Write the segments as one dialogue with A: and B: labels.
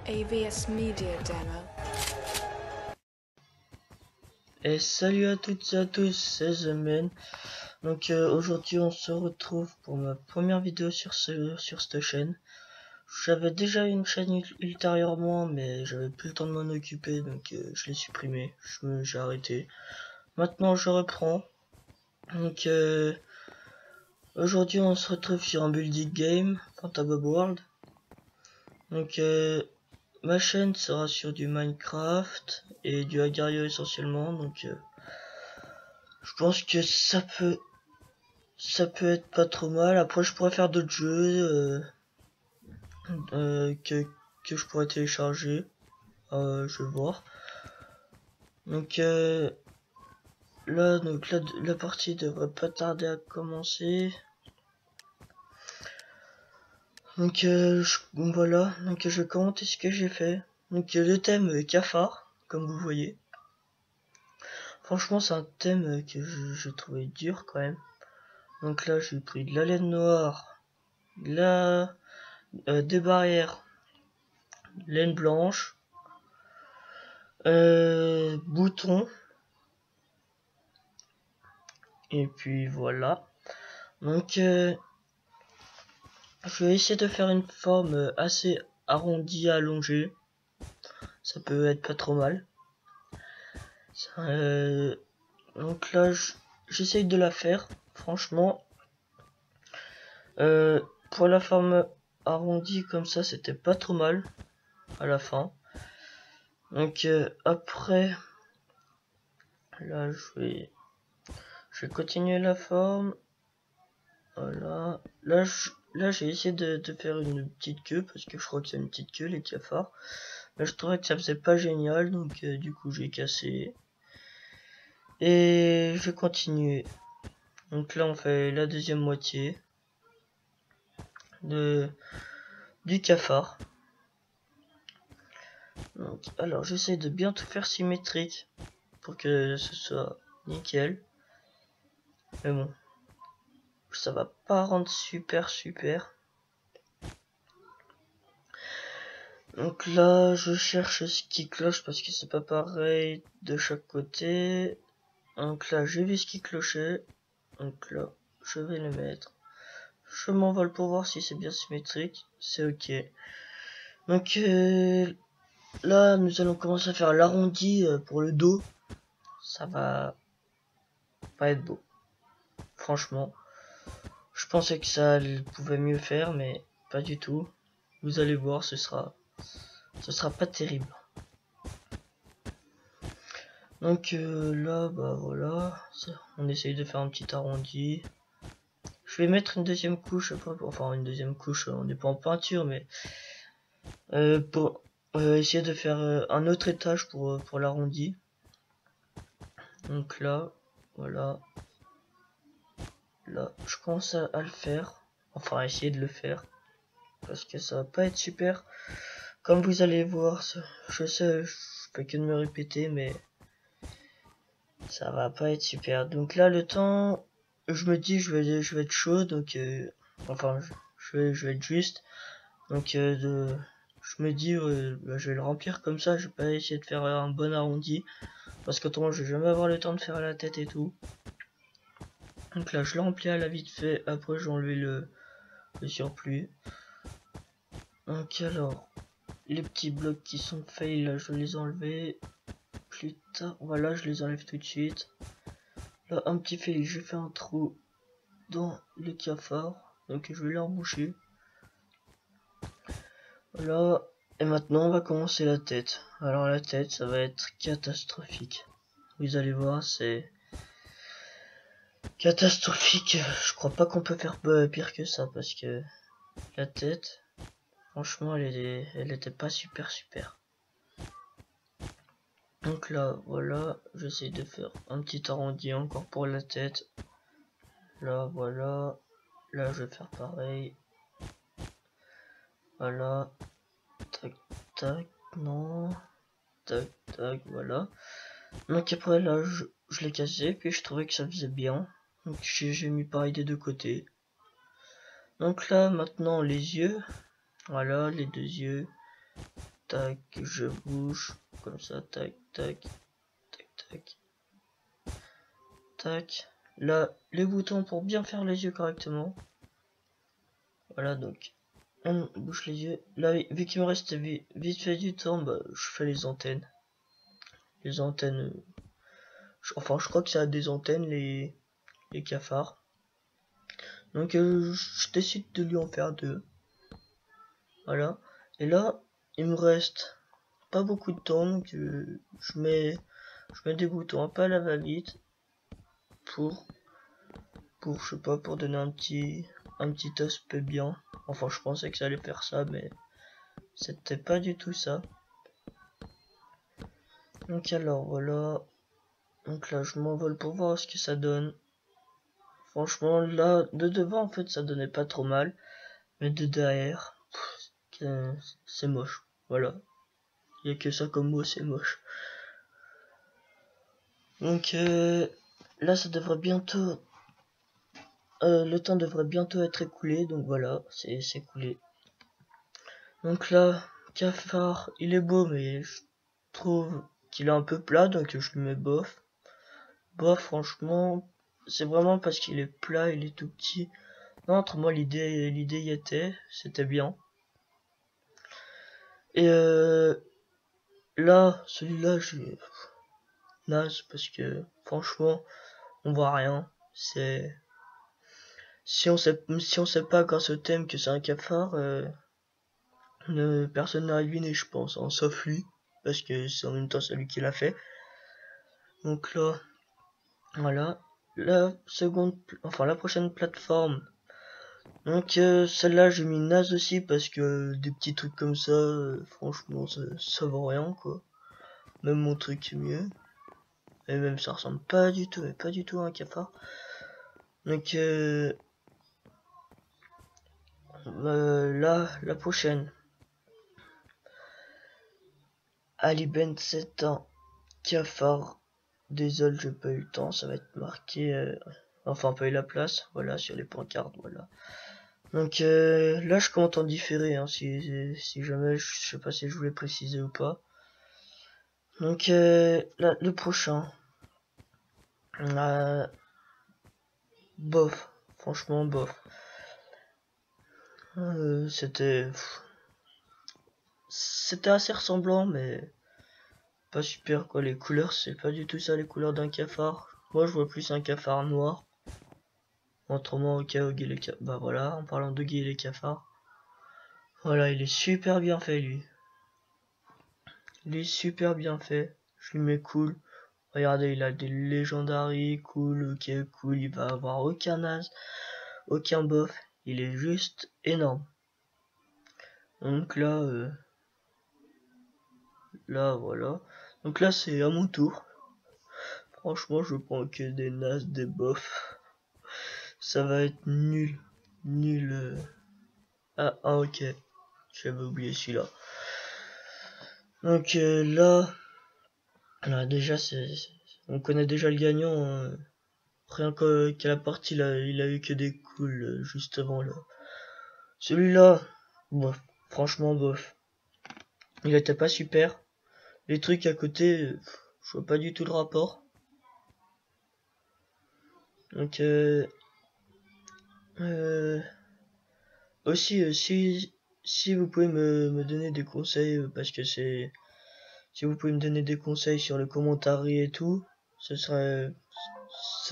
A: AVS Media Demo.
B: Et salut à toutes et à tous, c'est The Man. Donc aujourd'hui on se retrouve pour ma première vidéo sur cette chaîne. J'avais déjà une chaîne ultérieurement, mais j'avais plus le temps de m'en occuper, donc je l'ai supprimé, j'ai arrêté. Maintenant je reprends. Donc aujourd'hui on se retrouve sur un building game, Fantabob World. Donc ma chaîne sera sur du Minecraft et du Agar.io essentiellement, donc je pense que ça peut être pas trop mal. Après je pourrais faire d'autres jeux que je pourrais télécharger. Je vais voir. Donc là la partie devrait pas tarder à commencer. Donc voilà, donc je vais commenter ce que j'ai fait. Donc le thème cafard, comme vous voyez. Franchement c'est un thème que je trouvais dur quand même. Donc là j'ai pris de la laine noire, des barrières, laine blanche, bouton, et puis voilà. Donc je vais essayer de faire une forme assez arrondie, allongée. Ça peut être pas trop mal. Donc là j'essaye de la faire. Franchement pour la forme arrondie comme ça c'était pas trop mal à la fin. Donc après là je vais continuer la forme. Voilà. Là j'ai essayé de faire une petite queue parce que je crois que c'est une petite queue les cafards. Là je trouvais que ça faisait pas génial, donc du coup j'ai cassé. Et je vais continuer. Donc là on fait la deuxième moitié du cafard. Donc, alors j'essaie de bien tout faire symétrique pour que ce soit nickel. Mais bon, ça va pas rendre super. Donc là je cherche ce qui cloche parce que c'est pas pareil de chaque côté. Donc là j'ai vu ce qui clochait. Donc là je vais le mettre. Je m'envole pour voir si c'est bien symétrique. C'est ok. Donc là nous allons commencer à faire l'arrondi pour le dos. Ça va pas être beau. Franchement. Je pensais que ça pouvait mieux faire, mais pas du tout. Vous allez voir, ce sera pas terrible. Donc là, bah voilà, on essaye de faire un petit arrondi. Je vais mettre une deuxième couche après, enfin une deuxième couche, on n'est pas en peinture, mais pour essayer de faire un autre étage pour l'arrondi. Donc là, voilà. Là, je commence à le faire. Enfin, à essayer de le faire. Parce que ça va pas être super. Comme vous allez voir, je sais, je fais que de me répéter, mais ça va pas être super. Donc là, le temps, je me dis, je vais être chaud, donc enfin, je vais être juste. Donc je me dis, bah, je vais le remplir comme ça. Je vais pas essayer de faire un bon arrondi, parce qu'autrement, je vais jamais avoir le temps de faire la tête et tout. Donc là, je le remplis à la vite fait. Après, j'ai enlevé le surplus. Donc alors, les petits blocs qui sont faits, là, je vais les enlever plus tard. Voilà, je les enlève tout de suite. Là, un petit fil, j'ai fait un trou dans le cafard, donc je vais l'emboucher. Voilà, et maintenant on va commencer la tête. Alors la tête, ça va être catastrophique. Vous allez voir, c'est catastrophique. Je crois pas qu'on peut faire pire que ça, parce que la tête, franchement, elle était pas super. Donc là, voilà, j'essaie de faire un petit arrondi encore pour la tête. Là, voilà. Là, je vais faire pareil. Voilà. Tac, non. Tac, voilà. Donc après, là, je l'ai cassé, puis je trouvais que ça faisait bien. Donc j'ai mis pareil des deux côtés. Donc là, maintenant, les yeux. Voilà, les deux yeux. tac, je bouge, comme ça, tac, tac, tac, tac, tac. Là, les boutons pour bien faire les yeux correctement. Voilà, donc, on bouge les yeux. Là, vu qu'il me reste vite fait du temps, bah, je fais les antennes. Les antennes, enfin, je crois que ça a des antennes, les cafards. Donc, je décide de lui en faire 2. Voilà. Et là, il me reste pas beaucoup de temps, donc je mets des boutons un peu à la va-vite pour je sais pas, pour donner un petit aspect bien. Enfin, je pensais que ça allait faire ça, mais c'était pas du tout ça. Donc alors voilà. Donc là, je m'envole pour voir ce que ça donne. Franchement, là, de devant, en fait, ça donnait pas trop mal, mais de derrière, c'est moche. Voilà. Il y a que ça comme mot, c'est moche. Donc là, ça devrait bientôt... le temps devrait bientôt être écoulé, donc voilà, c'est écoulé. Donc là, cafard, il est beau, mais je trouve qu'il est un peu plat, donc je lui mets bof. Bof, franchement, c'est vraiment parce qu'il est plat, il est tout petit. Non, entre moi, l'idée y était, c'était bien. Et là, celui-là, je suis naze parce que franchement, on voit rien. C'est si on sait pas grâce au thème que c'est un cafard, personne n'a deviné, je pense, hein, sauf lui, parce que c'est en même temps celui qui l'a fait. Donc là, voilà, la prochaine plateforme. Donc celle-là j'ai mis naze aussi parce que des petits trucs comme ça, franchement ça vaut rien quoi. Même mon truc est mieux. Et même ça ressemble pas du tout, mais pas du tout à un cafard. Donc là, la prochaine. Ali Ben 7 ans, cafard. Désolé, j'ai pas eu le temps, ça va être marqué. Enfin, pas eu la place, voilà, sur les pancartes, voilà. Donc là, je compte en différer, hein, si jamais, je sais pas si je voulais préciser ou pas. Donc là, le prochain. Bof, franchement, bof. C'était assez ressemblant, mais pas super quoi. Les couleurs, c'est pas du tout ça, les couleurs d'un cafard. Moi, je vois plus un cafard noir. Autrement, au cas où Guy les cafards. Bah voilà, en parlant de Guy et les cafards. Voilà, il est super bien fait, lui. Il est super bien fait. Je lui mets cool. Regardez, il a des légendaries, cool, ok, cool. Il va avoir aucun as, aucun bof. Il est juste énorme. Donc là, voilà. Donc là, c'est à mon tour. Franchement, je prends que des nazes, des bofs. Ça va être nul. Nul. Ah, ok. J'avais oublié celui-là. Donc là, déjà, on connaît déjà le gagnant. Hein. Rien qu'à la partie, là, il a eu que des cools juste avant là. Celui-là, bof. Franchement, bof. Il était pas super. Les trucs à côté, je vois pas du tout le rapport. Donc aussi, si vous pouvez me donner des conseils, parce que si vous pouvez me donner des conseils sur le commentaire et tout, ce serait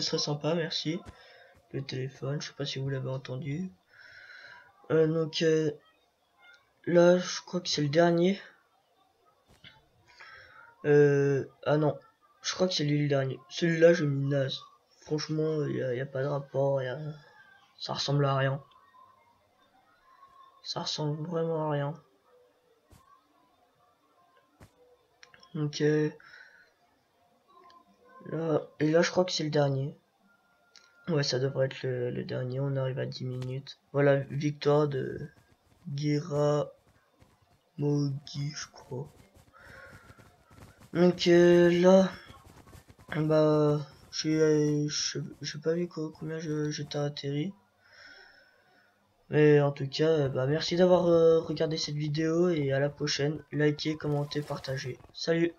B: sympa, merci. Le téléphone, je sais pas si vous l'avez entendu. Donc là, je crois que c'est le dernier. Ah non, je crois que c'est lui le dernier. Celui-là, je mis naze. Franchement, y a pas de rapport, ça ressemble à rien. Ça ressemble vraiment à rien. Donc là, je crois que c'est le dernier. Ouais, ça devrait être le dernier. On arrive à 10 minutes. Voilà, victoire de Gira Mogi, je crois. Donc là, bah, j'ai pas vu combien j'étais atterri. Mais en tout cas, bah, merci d'avoir regardé cette vidéo et à la prochaine. Likez, commentez, partagez. Salut!